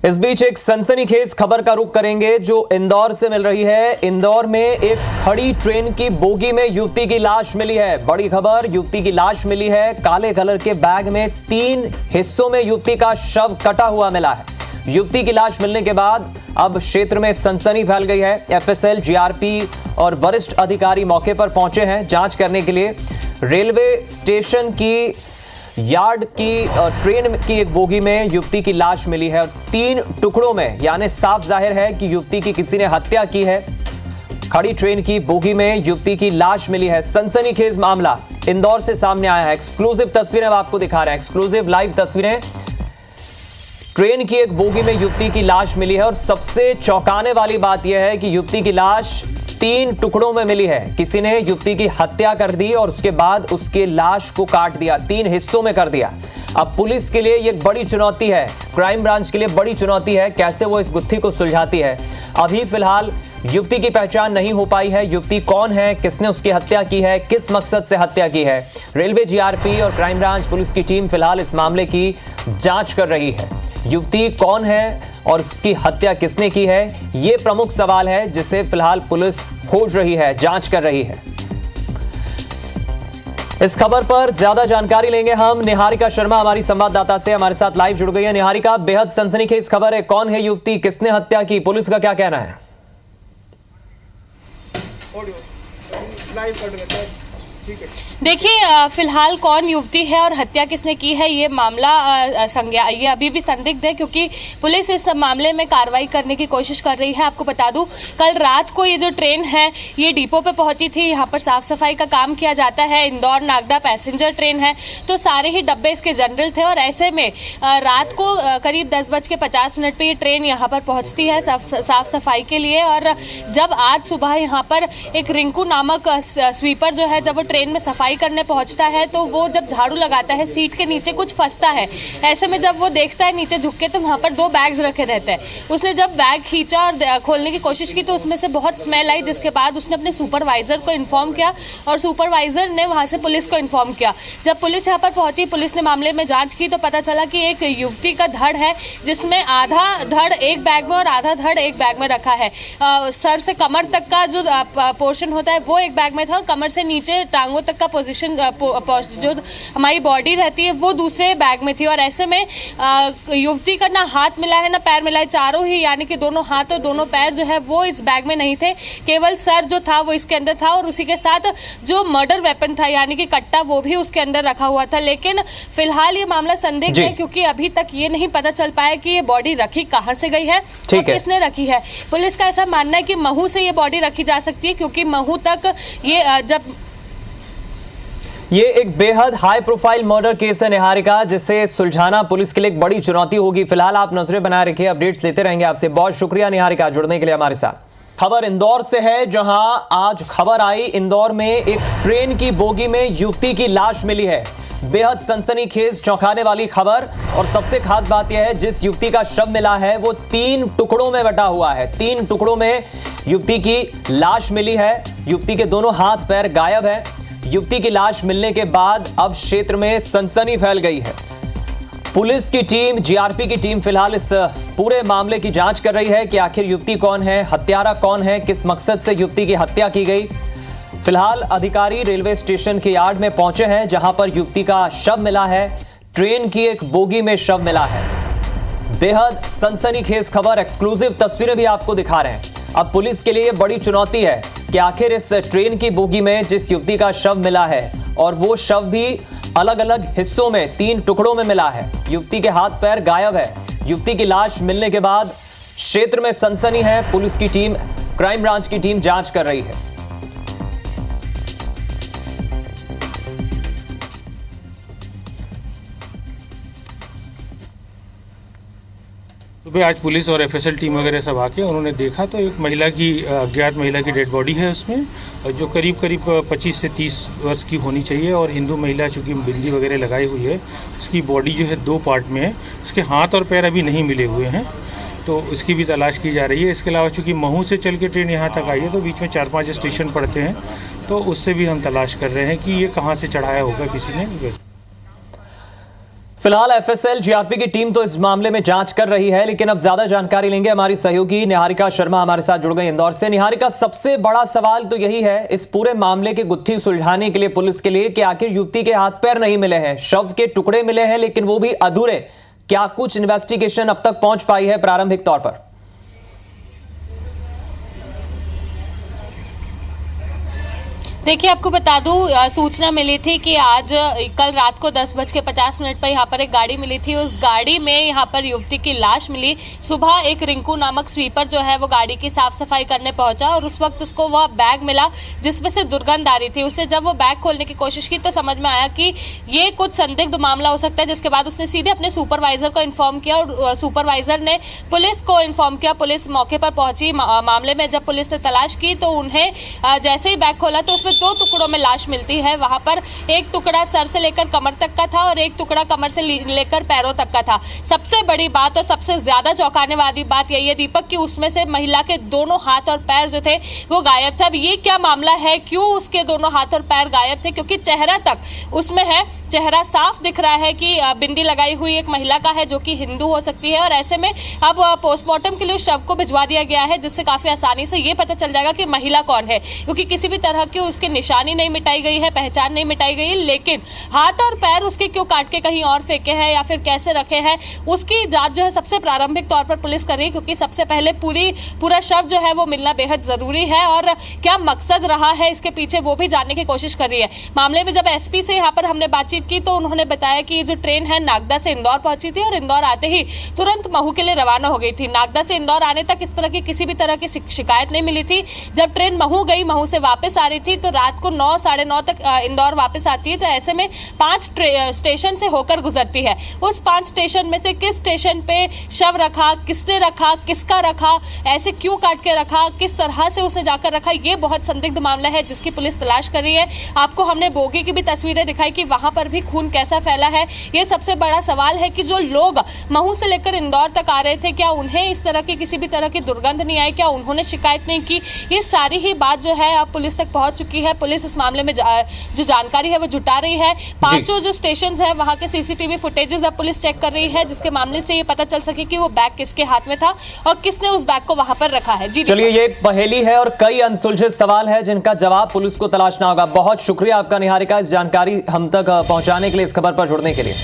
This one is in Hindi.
इस बीच एक सनसनीखेज खबर का रुख करेंगे जो इंदौर से मिल रही है। इंदौर में एक खड़ी ट्रेन की बोगी में युवती की लाश मिली है। बड़ी खबर, युवती की लाश मिली है। काले कलर के बैग में 3 हिस्सों में युवती का शव कटा हुआ मिला है। युवती की लाश मिलने के बाद अब क्षेत्र में सनसनी फैल गई है। एफएसएल, जीआरपी और वरिष्ठ अधिकारी मौके पर पहुंचे हैं जांच करने के लिए। रेलवे स्टेशन की यार्ड की ट्रेन की एक बोगी में युवती की लाश मिली है 3 टुकड़ों में, यानी साफ जाहिर है कि युवती की किसी ने हत्या की है। खड़ी ट्रेन की बोगी में युवती की लाश मिली है। सनसनीखेज मामला इंदौर से सामने आया है। एक्सक्लूसिव तस्वीरें हम आपको दिखा रहे हैं, एक्सक्लूसिव लाइव तस्वीरें। ट्रेन की एक बोगी में युवती की लाश मिली है और सबसे चौंकाने वाली बात यह है कि युवती की लाश 3 टुकड़ों में मिली है। किसी ने युवती की हत्या कर दी और उसके बाद उसके लाश को काट दिया, 3 हिस्सों में कर दिया। अब पुलिस के लिए ये बड़ी चुनौती है, क्राइम ब्रांच के लिए बड़ी चुनौती है, कैसे वो इस गुत्थी को सुलझाती है। अभी फिलहाल युवती की पहचान नहीं हो पाई है। युवती कौन है, किसने उसकी हत्या की है, किस मकसद से हत्या की है। रेलवे, जीआरपी और क्राइम ब्रांच पुलिस की टीम फिलहाल इस मामले की जांच कर रही है। युवती कौन है और उसकी हत्या किसने की है, यह प्रमुख सवाल है जिसे फिलहाल पुलिस खोज रही है, जांच कर रही है। इस खबर पर ज्यादा जानकारी लेंगे हम निहारिका शर्मा हमारी संवाददाता से, हमारे साथ लाइव जुड़ गई है। निहारिका, बेहद सनसनीखेज खबर है, कौन है युवती, किसने हत्या की, पुलिस का क्या कहना है? देखिए, फिलहाल कौन युवती है और हत्या किसने की है ये मामला ये अभी भी संदिग्ध है, क्योंकि पुलिस इस मामले में कार्रवाई करने की कोशिश कर रही है। आपको बता दूं, कल रात को ये जो ट्रेन है ये डिपो पे पहुंची थी। यहाँ पर साफ सफाई का काम किया जाता है। इंदौर नागदा पैसेंजर ट्रेन है, तो सारे ही डब्बे इसके जनरल थे और ऐसे में रात को करीब 10:50 पे ये ट्रेन यहाँ पर पहुँचती है साफ सफाई के लिए। और जब आज सुबह यहाँ पर एक रिंकू नामक स्वीपर जो है, जब वो ट्रेन में सफाई करने पहुंचता है तो वो जब झाड़ू लगाता है सीट के नीचे कुछ फंसता है। ऐसे में जब वो देखता है नीचे झुक के तो वहाँ पर 2 बैग्स रखे रहते हैं। उसने जब बैग खींचा और खोलने की कोशिश की तो उसमें से बहुत स्मेल आई, जिसके बाद उसने अपने सुपरवाइजर को इन्फॉर्म किया और सुपरवाइजर ने वहाँ से पुलिस को इन्फॉर्म किया। जब पुलिस यहाँ पर पहुंची, पुलिस ने मामले में जाँच की तो पता चला कि एक युवती का धड़ है, जिसमें आधा धड़ एक बैग में और आधा धड़ एक बैग में रखा है। सर से कमर तक का जो पोर्शन होता है वो एक बैग में था और कमर से नीचे टांगों तक का पोजीशन जो हमारी बॉडी रहती है वो दूसरे बैग में थी। और ऐसे में युवती का ना हाथ मिला है ना पैर मिला है, चारों ही यानी कि दोनों हाथ और दोनों पैर जो है वो इस बैग में नहीं थे, केवल सर जो था वो इसके अंदर था और उसी के साथ जो मर्डर वेपन था यानी कि कट्टा वो भी उसके अंदर रखा हुआ था। लेकिन फिलहाल ये मामला संदिग्ध है, क्योंकि अभी तक ये नहीं पता चल पाया कि ये बॉडी रखी कहाँ से गई है और किसने रखी है। पुलिस का ऐसा मानना है कि महू से ये बॉडी रखी जा सकती है, क्योंकि महू तक ये एक बेहद हाई प्रोफाइल मर्डर केस है निहारिका, जिसे सुलझाना पुलिस के लिए एक बड़ी चुनौती होगी। फिलहाल आप नजरें बनाए रखिए, अपडेट्स लेते रहेंगे आपसे। बहुत शुक्रिया निहारिका जुड़ने के लिए हमारे साथ। खबर इंदौर से है, जहां आज खबर आई इंदौर में एक ट्रेन की बोगी में युवती की लाश मिली है। बेहद सनसनीखेज चौंकाने वाली खबर, और सबसे खास बात यह है जिस युवती का शव मिला है वो 3 टुकड़ों में बटा हुआ है। 3 टुकड़ों में युवती की लाश मिली है। युवती के दोनों हाथ पैर गायब है। युवती की लाश मिलने के बाद अब क्षेत्र में सनसनी फैल गई है। पुलिस की टीम, जीआरपी की टीम फिलहाल इस पूरे मामले की जांच कर रही है कि आखिर युवती कौन है, हत्यारा कौन है, किस मकसद से युवती की हत्या की गई। फिलहाल अधिकारी रेलवे स्टेशन के यार्ड में पहुंचे हैं जहां पर युवती का शव मिला है। ट्रेन की एक बोगी में शव मिला है। बेहद सनसनीखेज खबर, एक्सक्लूसिव तस्वीरें भी आपको दिखा रहे हैं। अब पुलिस के लिए ये बड़ी चुनौती है कि आखिर इस ट्रेन की बोगी में जिस युवती का शव मिला है, और वो शव भी अलग अलग हिस्सों में 3 टुकड़ों में मिला है। युवती के हाथ पैर गायब है। युवती की लाश मिलने के बाद क्षेत्र में सनसनी है। पुलिस की टीम, क्राइम ब्रांच की टीम जांच कर रही है। सुबह आज पुलिस और एफएसएल टीम वगैरह सब आके उन्होंने देखा तो एक महिला की, अज्ञात महिला की डेड बॉडी है उसमें, जो करीब 25 से 30 वर्ष की होनी चाहिए। और हिंदू महिला चूँकि बिंदी वगैरह लगाई हुई है, उसकी बॉडी जो है 2 पार्ट में है। उसके हाथ और पैर अभी नहीं मिले हुए हैं, तो उसकी भी तलाश की जा रही है। इसके अलावा चूँकि महू से चल के ट्रेन यहाँ तक आई है तो बीच में 4-5 स्टेशन पड़ते हैं, तो उससे भी हम तलाश कर रहे हैं कि ये कहाँ से चढ़ाया होगा किसी ने। फिलहाल एफएसएल जीआरपी की टीम तो इस मामले में जांच कर रही है, लेकिन अब ज्यादा जानकारी लेंगे हमारी सहयोगी निहारिका शर्मा हमारे साथ जुड़ गई इंदौर से। निहारिका, सबसे बड़ा सवाल तो यही है इस पूरे मामले की गुत्थी सुलझाने के लिए पुलिस के लिए कि आखिर युवती के हाथ पैर नहीं मिले हैं, शव के टुकड़े मिले हैं लेकिन वो भी अधूरे। क्या कुछ इन्वेस्टिगेशन अब तक पहुंच पाई है प्रारंभिक तौर पर? देखिए, आपको बता दूं, सूचना मिली थी कि आज कल रात को 10:50 पर यहाँ पर एक गाड़ी मिली थी। उस गाड़ी में यहाँ पर युवती की लाश मिली। सुबह एक रिंकू नामक स्वीपर जो है वो गाड़ी की साफ सफाई करने पहुंचा और उस वक्त उसको वह बैग मिला जिसमें से दुर्गंध आ रही थी। उसने जब वो बैग खोलने की कोशिश की तो समझ में आया कि ये कुछ संदिग्ध मामला हो सकता है, जिसके बाद उसने सीधे अपने सुपरवाइजर को इन्फॉर्म किया और सुपरवाइजर ने पुलिस को इन्फॉर्म किया। पुलिस मौके पर पहुंची। मामले में जब पुलिस ने तलाश की तो उन्हें जैसे ही बैग खोला तो उसमें 2 टुकड़ों में लाश मिलती है। वहां पर एक टुकड़ा सर से लेकर कमर तक का था और एक टुकड़ा कमर से लेकर पैरों तक का था। सबसे बड़ी बात और सबसे ज्यादा चौंकाने वाली बात यही है दीपक कि उसमें से महिला के दोनों हाथ और पैर जो थे वो गायब थे। अब ये क्या मामला है, क्यों उसके दोनों हाथ और पैर गायब थे? क्योंकि चेहरा तक उसमें है, चेहरा साफ दिख रहा है कि बिंदी लगाई हुई एक महिला का है जो कि हिंदू हो सकती है। और ऐसे में अब पोस्टमार्टम के लिए उस शव को भिजवा दिया गया है, जिससे काफी आसानी से ये पता चल जाएगा कि महिला कौन है, क्योंकि किसी भी तरह की उसके निशानी नहीं मिटाई गई है, पहचान नहीं मिटाई गई है। लेकिन हाथ और पैर उसके क्यों काट के कहीं और फेंके हैं या फिर कैसे रखे हैं, उसकी जांच जो है सबसे प्रारंभिक तौर पर पुलिस कर रही है, क्योंकि सबसे पहले पूरा शव जो है वो मिलना बेहद जरूरी है। और क्या मकसद रहा है इसके पीछे वो भी जानने की कोशिश कर रही है। मामले में जब एसपी से यहाँ पर हमने बातचीत की तो उन्होंने बताया कि ये जो ट्रेन है नागदा से इंदौर पहुंची थी और इंदौर आते ही तुरंत महू के लिए रवाना हो गई थी। नागदा से इंदौर आने तक इस तरह की किसी भी तरह की शिकायत नहीं मिली थी। जब ट्रेन महू गई, महू से वापस आ रही थी तो रात को 9 साढ़े 9 तक इंदौर वापस आती है। तो ऐसे में 5 स्टेशन से होकर गुजरती है। उस 5 स्टेशन में से किस स्टेशन पे शव रखा, किसने रखा, किसका रखा, ऐसे क्यों काट के रखा, किस तरह से उसने जाकर रखा, ये बहुत संदिग्ध मामला है जिसकी पुलिस तलाश कर रही है। आपको हमने बोगी की भी तस्वीरें दिखाई कि वहां पर भी खून कैसा फैला है। ये सबसे बड़ा सवाल है कि जो लोग महू से लेकर इंदौर तक आ रहे थे, क्या उन्हें इस तरह की किसी भी तरह की दुर्गंध नहीं आई, क्या उन्होंने शिकायत नहीं की? ये सारी ही बात जो है अब पुलिस तक पहुंच चुकी है। पुलिस इस मामले में जो जानकारी है वो जुटा रही है। 5 जो स्टेशन है वहां के सीसीटीवी फुटेजेस अब पुलिस चेक कर रही है, जिसके मामले से ये पता चल सके कि वो बैग किसके हाथ में था और किसने उस बैग को वहां पर रखा है। जी चलिए, ये एक पहेली है और कई अनसुलझे सवाल है जिनका जवाब पुलिस को तलाशना होगा। बहुत शुक्रिया आपका निहारिका, इस जानकारी हम तक पहुंचाने के लिए, इस खबर पर जुड़ने के लिए।